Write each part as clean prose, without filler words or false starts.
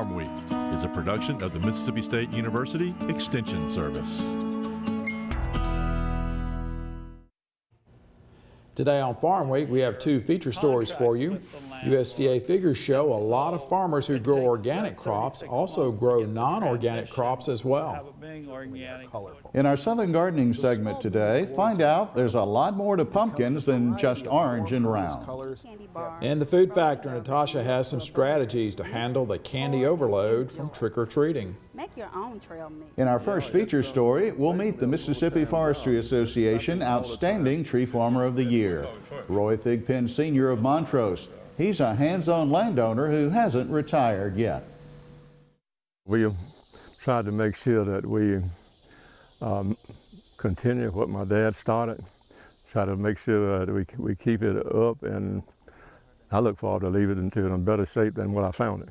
Farm Week is a production of the Mississippi State University Extension Service. Today on Farm Week, we have two feature stories for you. USDA figures show a lot of farmers who grow organic crops also grow non-organic crops as well. In our Southern Gardening segment today, find out there's a lot more to pumpkins than just orange and round. In the Food Factor, Natasha has some strategies to handle the candy overload from trick-or-treating. Make your own trail mix. In our first feature story, we'll meet the Mississippi Forestry Association Outstanding Tree Farmer of the Year, Roy Thigpen Sr. of Montrose. He's a hands-on landowner who hasn't retired yet. We tried to make sure that we continue what my dad started, try to make sure that we keep it up, and I look forward to leave it until in better shape than what I found it.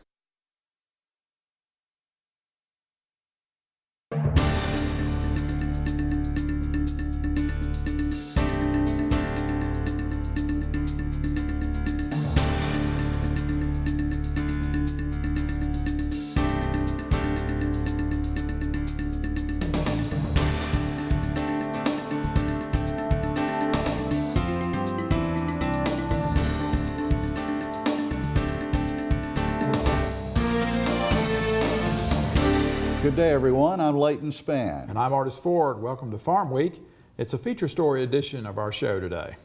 Good day, everyone. I'm Leighton Spann. And I'm Artis Ford. Welcome to Farm Week. It's a feature story edition of our show today.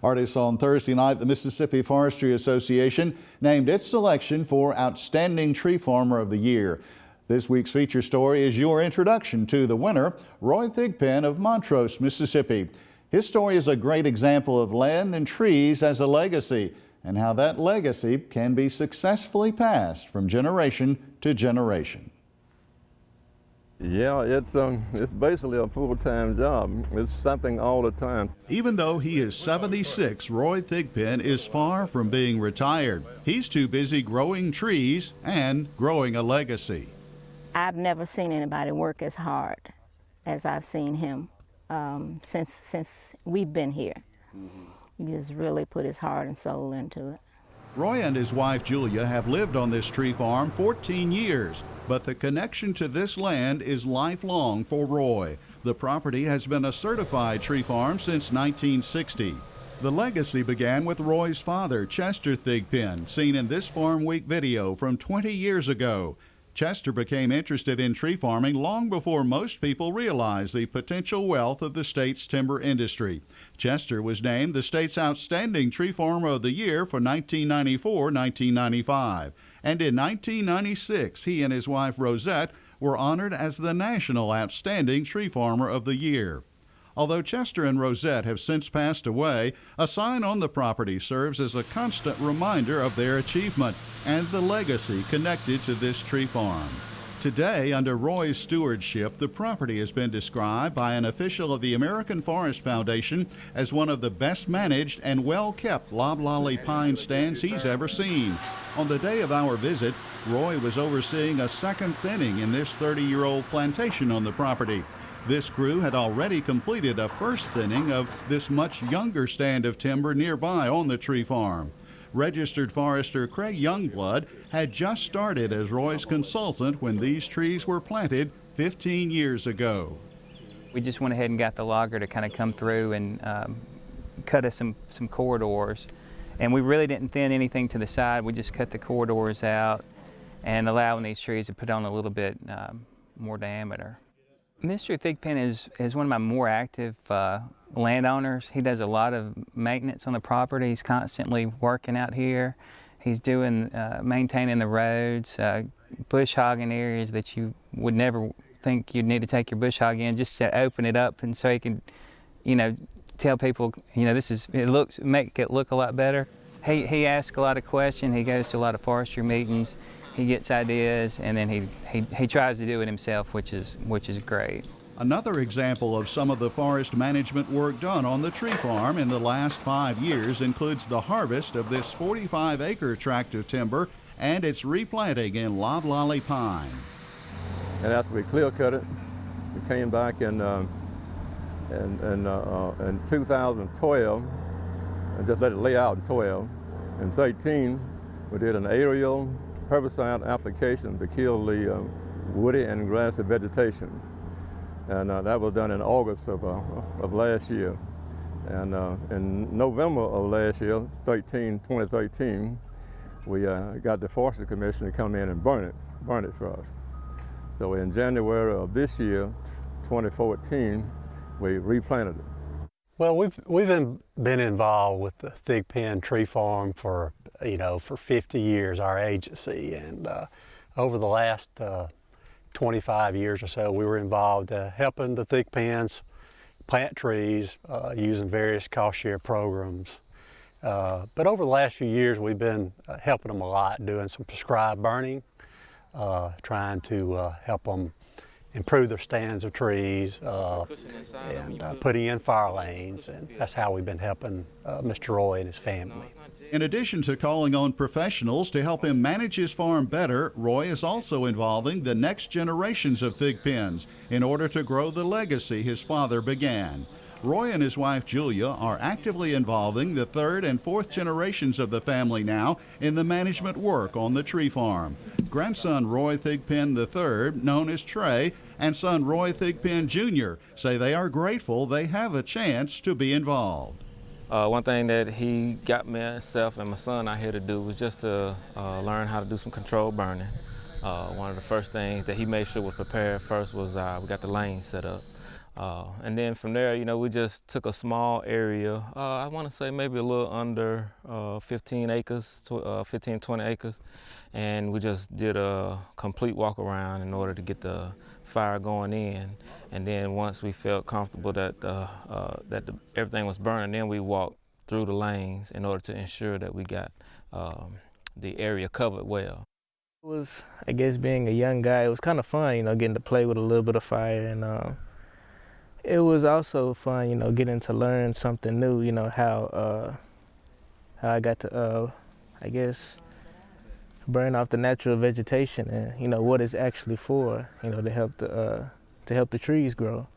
Artis, on Thursday night, the Mississippi Forestry Association named its selection for Outstanding Tree Farmer of the Year. This week's feature story is your introduction to the winner, Roy Thigpen of Montrose, Mississippi. His story is a great example of land and trees as a legacy, and how that legacy can be successfully passed from generation to generation. Yeah, it's basically a full-time job. It's something all the time. Even though he is 76, Roy Thigpen is far from being retired. He's too busy growing trees and growing a legacy. I've never seen anybody work as hard as I've seen him since we've been here. He just really put his heart and soul into it. Roy and his wife Julia have lived on this tree farm 14 years, but the connection to this land is lifelong for Roy. The property has been a certified tree farm since 1960. The legacy began with Roy's father, Chester Thigpen, seen in this Farm Week video from 20 years ago. Chester became interested in tree farming long before most people realized the potential wealth of the state's timber industry. Chester was named the state's Outstanding Tree Farmer of the Year for 1994-1995. And in 1996, he and his wife Rosette were honored as the National Outstanding Tree Farmer of the Year. Although Chester and Rosette have since passed away, a sign on the property serves as a constant reminder of their achievement and the legacy connected to this tree farm. Today, under Roy's stewardship, the property has been described by an official of the American Forest Foundation as one of the best managed and well-kept loblolly pine stands he's ever seen. On the day of our visit, Roy was overseeing a second thinning in this 30-year-old plantation on the property. This crew had already completed a first thinning of this much younger stand of timber nearby on the tree farm. Registered forester Craig Youngblood had just started as Roy's consultant when these trees were planted 15 years ago. We just went ahead and got the logger to kind of come through and cut us some corridors. And we really didn't thin anything to the side. We just cut the corridors out and allowing these trees to put on a little bit more diameter. Mr. Thigpen is one of my more active landowners. He does a lot of maintenance on the property. He's constantly working out here. He's doing maintaining the roads, bush hogging areas that you would never think you'd need to take your bush hog in, just to open it up and so he can, tell people, make it look a lot better. He asks a lot of questions. He goes to a lot of forestry meetings. He gets ideas, and then he tries to do it himself, which is great. Another example of some of the forest management work done on the tree farm in the last 5 years includes the harvest of this 45-acre tract of timber and its replanting in loblolly pine. And after we clear cut it, we came back in 2012 and just let it lay out in 12. In 13, we did an aerial herbicide application to kill the woody and grassy vegetation. And that was done in August of last year. And in November of last year, 2013, we got the Forestry Commission to come in and burn it for us. So in January of this year, 2014, we replanted it. Well, we've been involved with the Thigpen Tree Farm for 50 years, our agency, and over the last 25 years or so, we were involved helping the Thigpens plant trees using various cost share programs. But over the last few years, we've been helping them a lot, doing some prescribed burning, trying to help them improve their stands of trees, and putting in fire lanes, and that's how we've been helping Mr. Roy and his family. In addition to calling on professionals to help him manage his farm better, Roy is also involving the next generations of Thigpens in order to grow the legacy his father began. Roy and his wife Julia are actively involving the third and fourth generations of the family now in the management work on the tree farm. Grandson Roy Thigpen III, known as Trey, and son Roy Thigpen Jr. say they are grateful they have a chance to be involved. One thing that he got myself and my son out here to do was just to learn how to do some controlled burning. One of the first things that he made sure was prepared first was we got the lane set up. And then from there, we just took a small area, I want to say maybe a little under 15 acres, 15, 20 acres, and we just did a complete walk around in order to get the fire going in. And then once we felt comfortable that everything was burning, then we walked through the lanes in order to ensure that we got the area covered well. It was, I guess, being a young guy, it was kind of fun, getting to play with a little bit of fire, and it was also fun, getting to learn something new, how I got to, I guess, burn off the natural vegetation and, what it's actually for, to help the trees grow.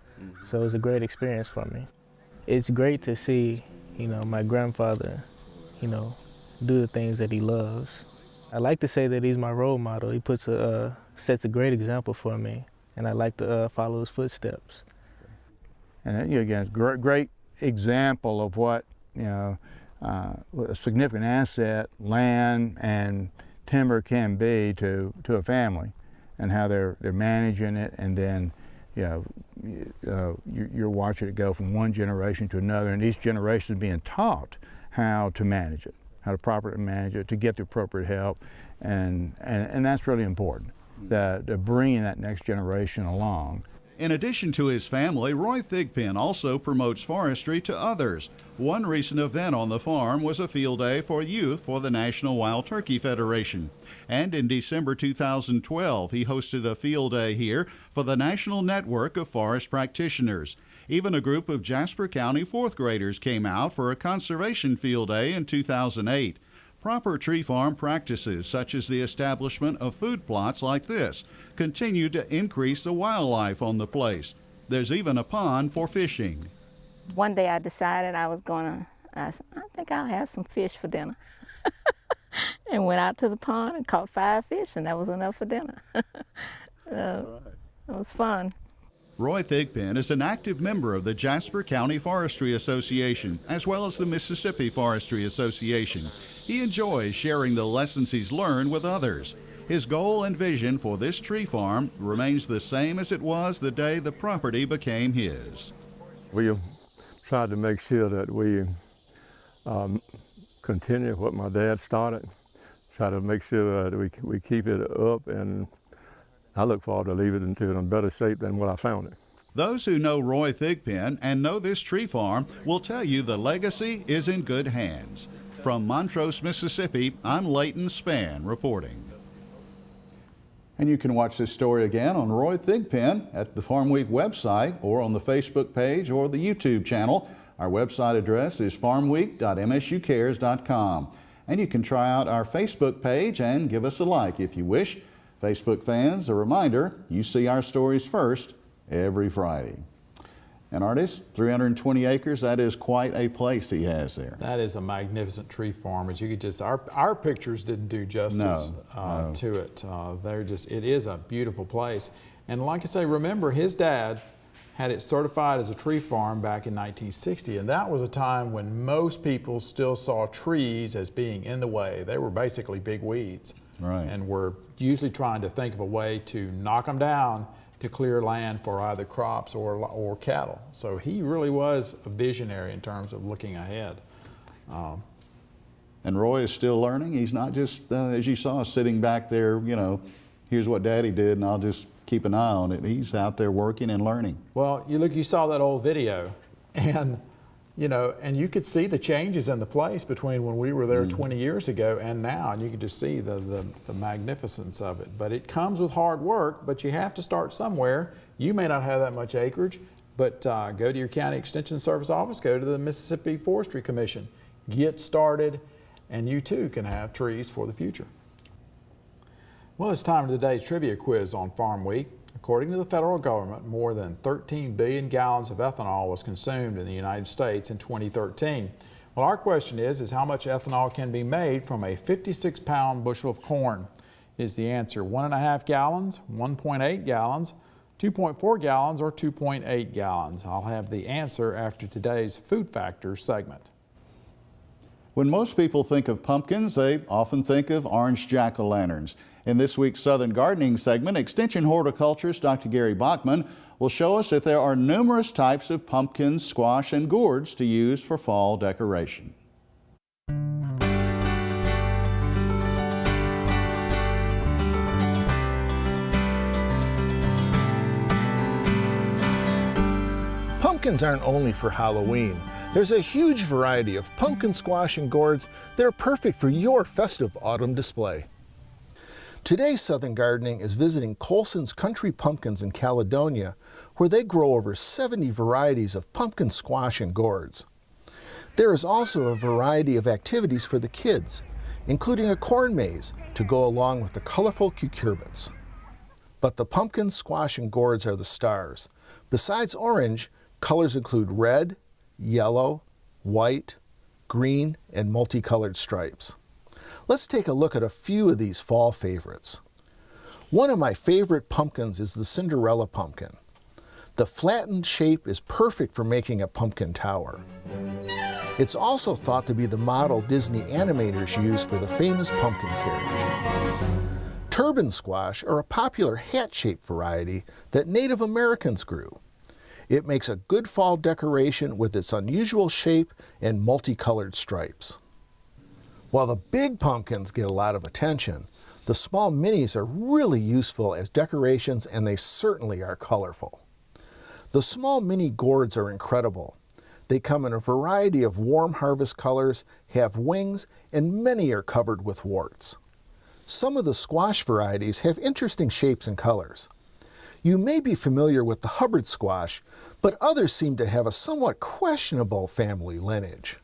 So it was a great experience for me. It's great to see, my grandfather, do the things that he loves. I like to say that he's my role model. He sets a great example for me, and I like to follow his footsteps. And again, it's a great example of what a significant asset, land and timber can be to a family, and how they're managing it, and then you're watching it go from one generation to another, and each generation is being taught how to manage it, how to properly manage it, to get the appropriate help, and that's really important. That bringing that next generation along. In addition to his family, Roy Thigpen also promotes forestry to others. One recent event on the farm was a field day for youth for the National Wild Turkey Federation. And in December 2012, he hosted a field day here for the National Network of Forest Practitioners. Even a group of Jasper County fourth graders came out for a conservation field day in 2008. Proper tree farm practices, such as the establishment of food plots like this, continue to increase the wildlife on the place. There's even a pond for fishing. One day I decided I think I'll have some fish for dinner. And went out to the pond and caught 5 fish, and that was enough for dinner. It was fun. Roy Thigpen is an active member of the Jasper County Forestry Association, as well as the Mississippi Forestry Association. He enjoys sharing the lessons he's learned with others. His goal and vision for this tree farm remains the same as it was the day the property became his. We tried to make sure that we continue what my dad started, try to make sure that we keep it up, and I look forward to leave it into in better shape than what I found it. Those who know Roy Thigpen and know this tree farm will tell you the legacy is in good hands. From Montrose, Mississippi, I'm Leighton Spann reporting. And you can watch this story again on Roy Thigpen at the Farmweek website, or on the Facebook page or the YouTube channel. Our website address is farmweek.msucares.com. And you can try out our Facebook page and give us a like if you wish. Facebook fans, a reminder, you see our stories first every Friday. And artist, 320 acres, that is quite a place he has there. That is a magnificent tree farm. As you could just, our pictures didn't do justice No. to it. It is a beautiful place. And like I say, remember his dad had it certified as a tree farm back in 1960, and that was a time when most people still saw trees as being in the way. They were basically big weeds. Right. And we're usually trying to think of a way to knock them down to clear land for either crops or cattle. So he really was a visionary in terms of looking ahead. And Roy is still learning. He's not just, as you saw, sitting back there, you know, here's what Daddy did and I'll just keep an eye on it. He's out there working and learning. Well, you saw that old video, and you could see the changes in the place between when we were there 20 years ago and now, and you could just see the magnificence of it. But it comes with hard work, but you have to start somewhere. You may not have that much acreage, but go to your county extension service office, go to the Mississippi Forestry Commission, get started, and you too can have trees for the future. Well, it's time for today's trivia quiz on Farm Week. According to the federal government, more than 13 billion gallons of ethanol was consumed in the United States in 2013. Well, our question is how much ethanol can be made from a 56-pound bushel of corn? Is the answer 1.5 gallons, 1.8 gallons, 2.4 gallons, or 2.8 gallons? I'll have the answer after today's Food Factors segment. When most people think of pumpkins, they often think of orange jack-o'-lanterns. In this week's Southern Gardening segment, Extension horticulturist Dr. Gary Bachman will show us that there are numerous types of pumpkins, squash, and gourds to use for fall decoration. Pumpkins aren't only for Halloween. There's a huge variety of pumpkin, squash, and gourds that are perfect for your festive autumn display. Today's Southern Gardening is visiting Colson's Country Pumpkins in Caledonia, where they grow over 70 varieties of pumpkin, squash, and gourds. There is also a variety of activities for the kids, including a corn maze to go along with the colorful cucurbits. But the pumpkins, squash, and gourds are the stars. Besides orange, colors include red, yellow, white, green, and multicolored stripes. Let's take a look at a few of these fall favorites. One of my favorite pumpkins is the Cinderella Pumpkin. The flattened shape is perfect for making a pumpkin tower. It's also thought to be the model Disney animators use for the famous pumpkin carriage. Turban squash are a popular hat-shaped variety that Native Americans grew. It makes a good fall decoration with its unusual shape and multicolored stripes. While the big pumpkins get a lot of attention, the small minis are really useful as decorations, and they certainly are colorful. The small mini gourds are incredible. They come in a variety of warm harvest colors, have wings, and many are covered with warts. Some of the squash varieties have interesting shapes and colors. You may be familiar with the Hubbard squash, but others seem to have a somewhat questionable family lineage.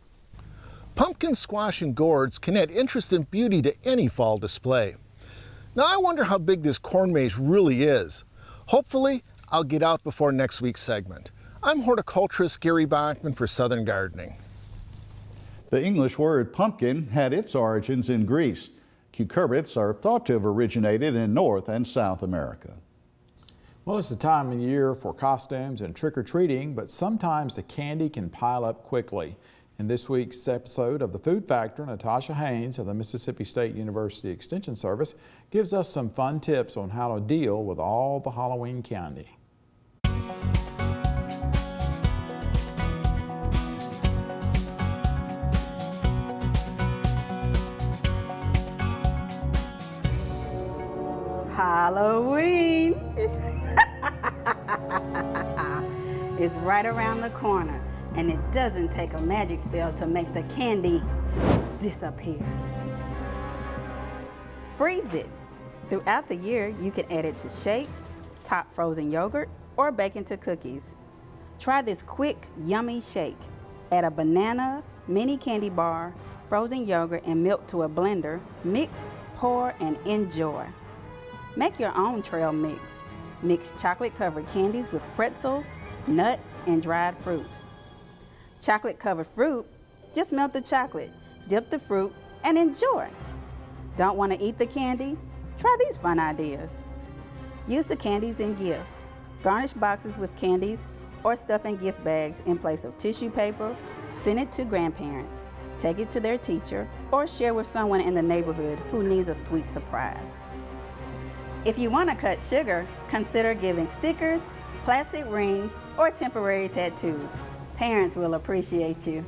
Pumpkin, squash, and gourds can add interest and beauty to any fall display. Now I wonder how big this corn maze really is. Hopefully, I'll get out before next week's segment. I'm horticulturist Gary Bachman for Southern Gardening. The English word pumpkin had its origins in Greece. Cucurbits are thought to have originated in North and South America. Well, it's the time of year for costumes and trick-or-treating, but sometimes the candy can pile up quickly. In this week's episode of The Food Factor, Natasha Haynes of the Mississippi State University Extension Service gives us some fun tips on how to deal with all the Halloween candy. Halloween! It's right around the corner. And it doesn't take a magic spell to make the candy disappear. Freeze it. Throughout the year, you can add it to shakes, top frozen yogurt, or bake into cookies. Try this quick, yummy shake. Add a banana, mini candy bar, frozen yogurt, and milk to a blender. Mix, pour, and enjoy. Make your own trail mix. Mix chocolate-covered candies with pretzels, nuts, and dried fruit. Chocolate-covered fruit? Just melt the chocolate, dip the fruit, and enjoy. Don't want to eat the candy? Try these fun ideas. Use the candies in gifts. Garnish boxes with candies or stuff in gift bags in place of tissue paper. Send it to grandparents. Take it to their teacher or share with someone in the neighborhood who needs a sweet surprise. If you want to cut sugar, consider giving stickers, plastic rings, or temporary tattoos. Parents will appreciate you.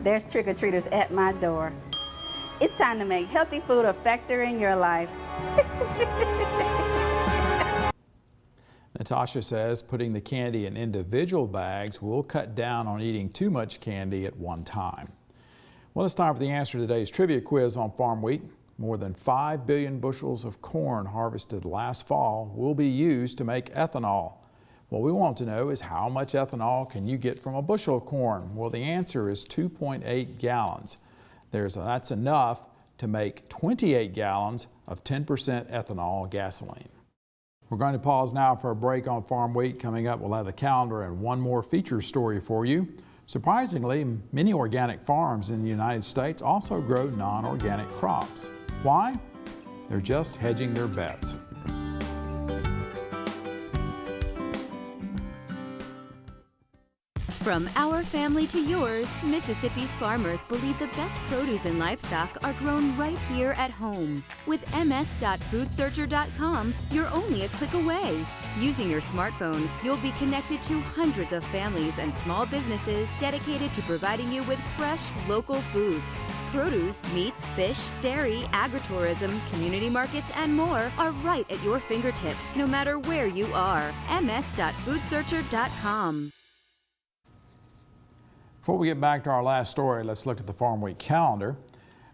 There's trick-or-treaters at my door. It's time to make healthy food a factor in your life. Natasha says putting the candy in individual bags will cut down on eating too much candy at one time. Well, it's time for the answer to today's trivia quiz on Farm Week. More than 5 billion bushels of corn harvested last fall will be used to make ethanol. What we want to know is how much ethanol can you get from a bushel of corn? Well, the answer is 2.8 gallons. That's enough to make 28 gallons of 10% ethanol gasoline. We're going to pause now for a break on Farm Week. Coming up, we'll have the calendar and one more feature story for you. Surprisingly, many organic farms in the United States also grow non-organic crops. Why? They're just hedging their bets. From our family to yours, Mississippi's farmers believe the best produce and livestock are grown right here at home. With ms.foodsearcher.com, you're only a click away. Using your smartphone, you'll be connected to hundreds of families and small businesses dedicated to providing you with fresh, local foods. Produce, meats, fish, dairy, agritourism, community markets, and more are right at your fingertips, no matter where you are. ms.foodsearcher.com. Before we get back to our last story, let's look at the Farm Week calendar.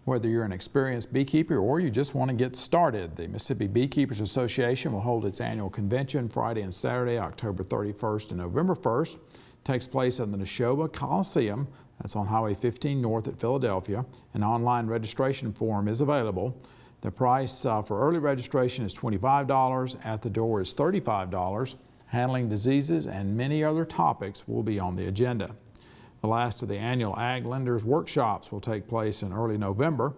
Whether you're an experienced beekeeper or you just want to get started, the Mississippi Beekeepers Association will hold its annual convention Friday and Saturday, October 31st and November 1st. It takes place at the Neshoba Coliseum. That's on Highway 15 North at Philadelphia. An online registration form is available. The price for early registration is $25. At the door is $35. Handling diseases and many other topics will be on the agenda. The last of the annual Ag Lenders workshops will take place in early November.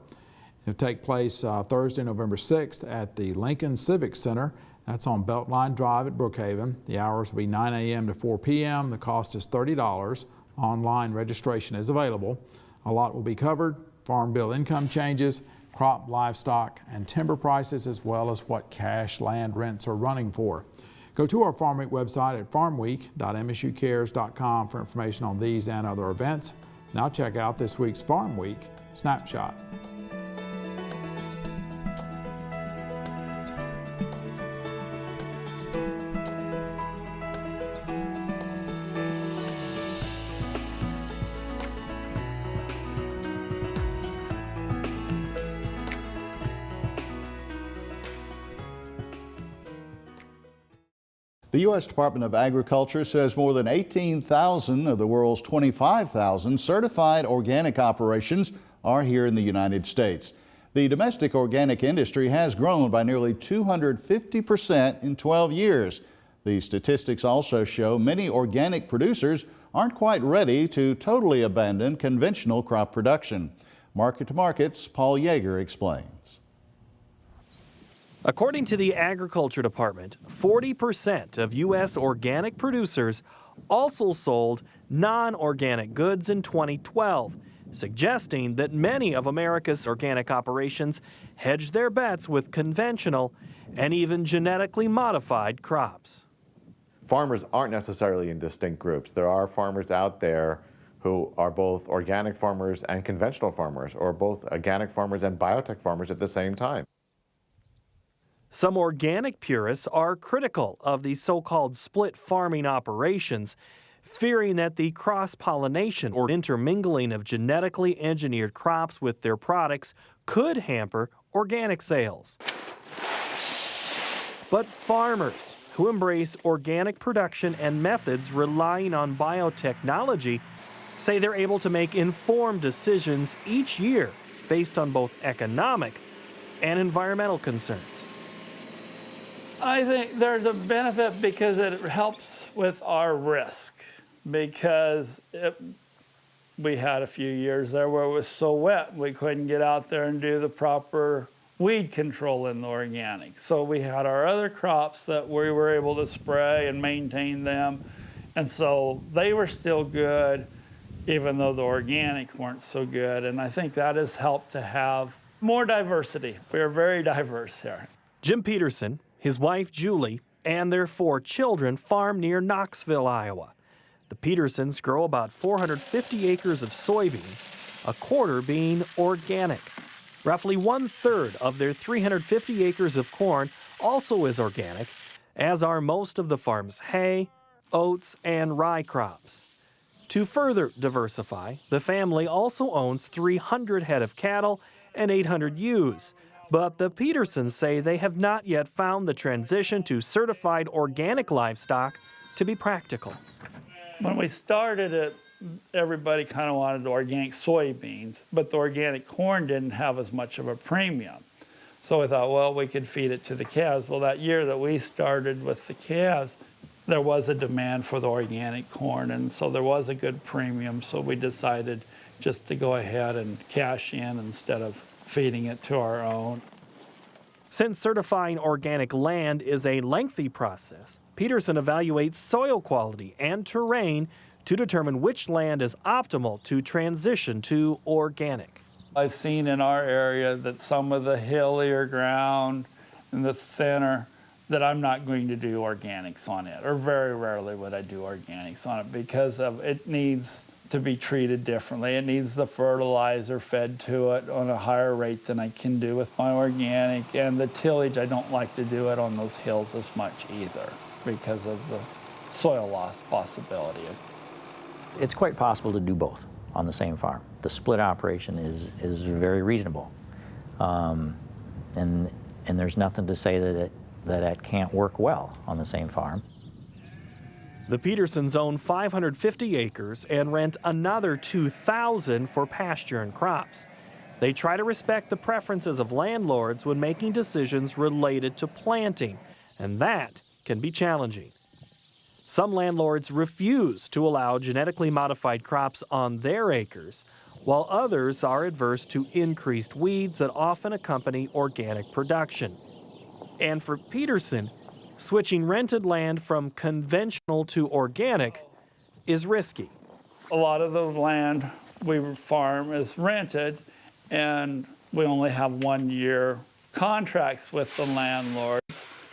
It'll take place Thursday, November 6th at the Lincoln Civic Center. That's on Beltline Drive at Brookhaven. The hours will be 9 a.m. to 4 p.m. The cost is $30. Online registration is available. A lot will be covered: farm bill income changes, crop, livestock, and timber prices, as well as what cash land rents are running for. Go to our Farm Week website at farmweek.msucares.com for information on these and other events. Now check out this week's Farm Week Snapshot. The U.S. Department of Agriculture says more than 18,000 of the world's 25,000 certified organic operations are here in the United States. The domestic organic industry has grown by nearly 250% in 12 years. The statistics also show many organic producers aren't quite ready to totally abandon conventional crop production. Market to Markets, Paul Yeager explains. According to the Agriculture Department, 40% of U.S. organic producers also sold non-organic goods in 2012, suggesting that many of America's organic operations hedge their bets with conventional and even genetically modified crops. Farmers aren't necessarily in distinct groups. There are farmers out there who are both organic farmers and conventional farmers, or both organic farmers and biotech farmers at the same time. Some organic purists are critical of the so-called split farming operations, fearing that the cross-pollination or intermingling of genetically engineered crops with their products could hamper organic sales. But farmers who embrace organic production and methods relying on biotechnology say they're able to make informed decisions each year based on both economic and environmental concerns. I think there's a benefit because it helps with our risk, because we had a few years there where it was so wet we couldn't get out there and do the proper weed control in the organic. So we had our other crops that we were able to spray and maintain them, and so they were still good even though the organic weren't so good. And I think that has helped to have more diversity. We are very diverse here. Jim Peterson, his wife Julie, and their 4 children farm near Knoxville, Iowa. The Petersons grow about 450 acres of soybeans, a quarter being organic. Roughly 1/3 of their 350 acres of corn also is organic, as are most of the farm's hay, oats, and rye crops. To further diversify, the family also owns 300 head of cattle and 800 ewes. But the Petersons say they have not yet found the transition to certified organic livestock to be practical. When we started it, everybody kind of wanted organic soybeans, but the organic corn didn't have as much of a premium. So we thought, well, we could feed it to the calves. Well, that year that we started with the calves, there was a demand for the organic corn, and so there was a good premium, so we decided just to go ahead and cash in instead of feeding it to our own. Since certifying organic land is a lengthy process, Peterson evaluates soil quality and terrain to determine which land is optimal to transition to organic. I've seen in our area that some of the hillier ground and that's thinner, that I'm not going to do organics on it, or very rarely would I do organics on it, because of it needs to be treated differently. It needs the fertilizer fed to it on a higher rate than I can do with my organic, and the tillage, I don't like to do it on those hills as much either because of the soil loss possibility. It's quite possible to do both on the same farm. The split operation is very reasonable, and there's nothing to say that it can't work well on the same farm. The Petersons own 550 acres and rent another 2,000 for pasture and crops. They try to respect the preferences of landlords when making decisions related to planting, and that can be challenging. Some landlords refuse to allow genetically modified crops on their acres, while others are adverse to increased weeds that often accompany organic production. And for Peterson, switching rented land from conventional to organic is risky. A lot of the land we farm is rented, and we only have 1-year contracts with the landlords.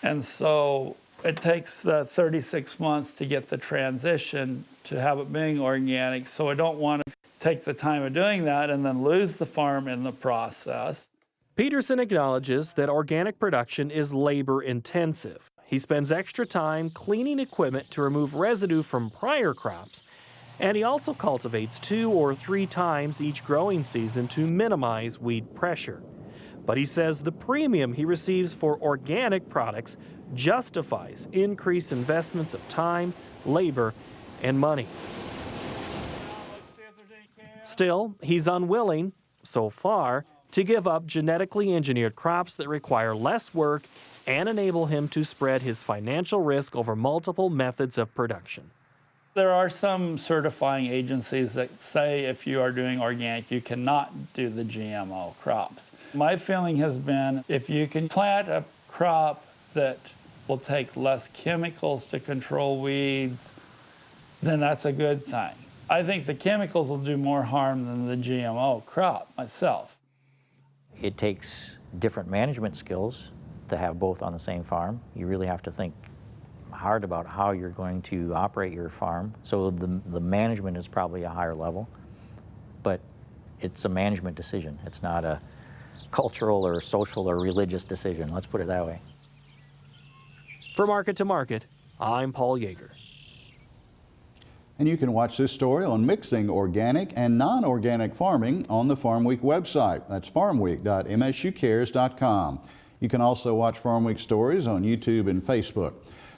And so it takes the 36 months to get the transition to have it being organic. So I don't want to take the time of doing that and then lose the farm in the process. Peterson acknowledges that organic production is labor intensive. He spends extra time cleaning equipment to remove residue from prior crops, and he also cultivates 2 or 3 times each growing season to minimize weed pressure. But he says the premium he receives for organic products justifies increased investments of time, labor, and money. Still, he's unwilling, so far, to give up genetically engineered crops that require less work and enable him to spread his financial risk over multiple methods of production. There are some certifying agencies that say if you are doing organic, you cannot do the GMO crops. My feeling has been if you can plant a crop that will take less chemicals to control weeds, then that's a good thing. I think the chemicals will do more harm than the GMO crop myself. It takes different management skills to have both on the same farm. You really have to think hard about how you're going to operate your farm. So the management is probably a higher level, but it's a management decision. It's not a cultural or social or religious decision. Let's put it that way. For Market to Market, I'm Paul Yeager. And you can watch this story on mixing organic and non-organic farming on the Farmweek website. That's farmweek.msucares.com. You can also watch Farmweek stories on YouTube and Facebook.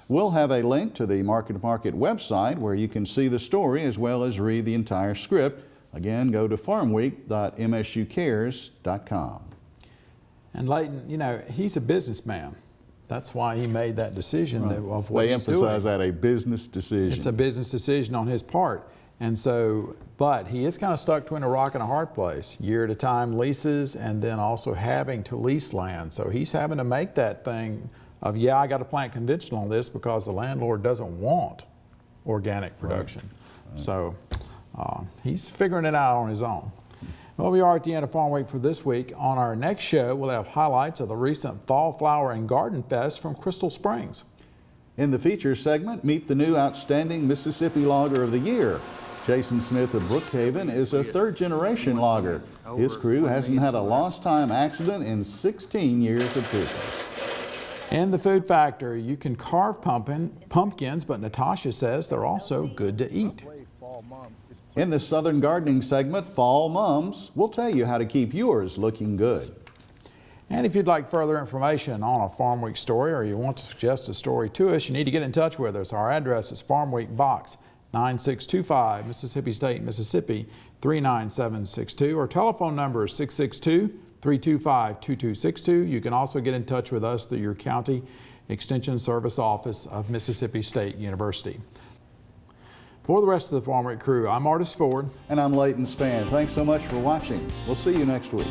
We'll have a link to the Market to Market website where you can see the story as well as read the entire script. Again, go to farmweek.msucares.com. And Leighton, you know, he's a businessman. That's why he made that decision of what They he's emphasize doing. that a business decision. It's a business decision on his part. And so, but he is kind of stuck between a rock and a hard place. Year at a time leases, and then also having to lease land. So he's having to make that thing of, yeah, I got to plant conventional on this because the landlord doesn't want organic production. Right. So he's figuring it out on his own. Well, we are at the end of Farm Week for this week. On our next show, we'll have highlights of the recent Fall Flower and Garden Fest from Crystal Springs. In the feature segment, meet the new Outstanding Mississippi Logger of the Year. Jason Smith of Brookhaven is a third-generation logger. His crew hasn't had a lost time accident in 16 years of business. In the food factory, you can carve pumpkins, but Natasha says they're also good to eat. In the Southern Gardening segment, Fall Mums, we'll tell you how to keep yours looking good. And if you'd like further information on a Farm Week story, or you want to suggest a story to us, you need to get in touch with us. Our address is Farm Week Box 9625, Mississippi State, Mississippi 39762. Our telephone number is 662-325-2262. You can also get in touch with us through your county extension service office of Mississippi State University. For the rest of the Farm Week crew, I'm Artis Ford. And I'm Leighton Spann. Thanks so much for watching. We'll see you next week.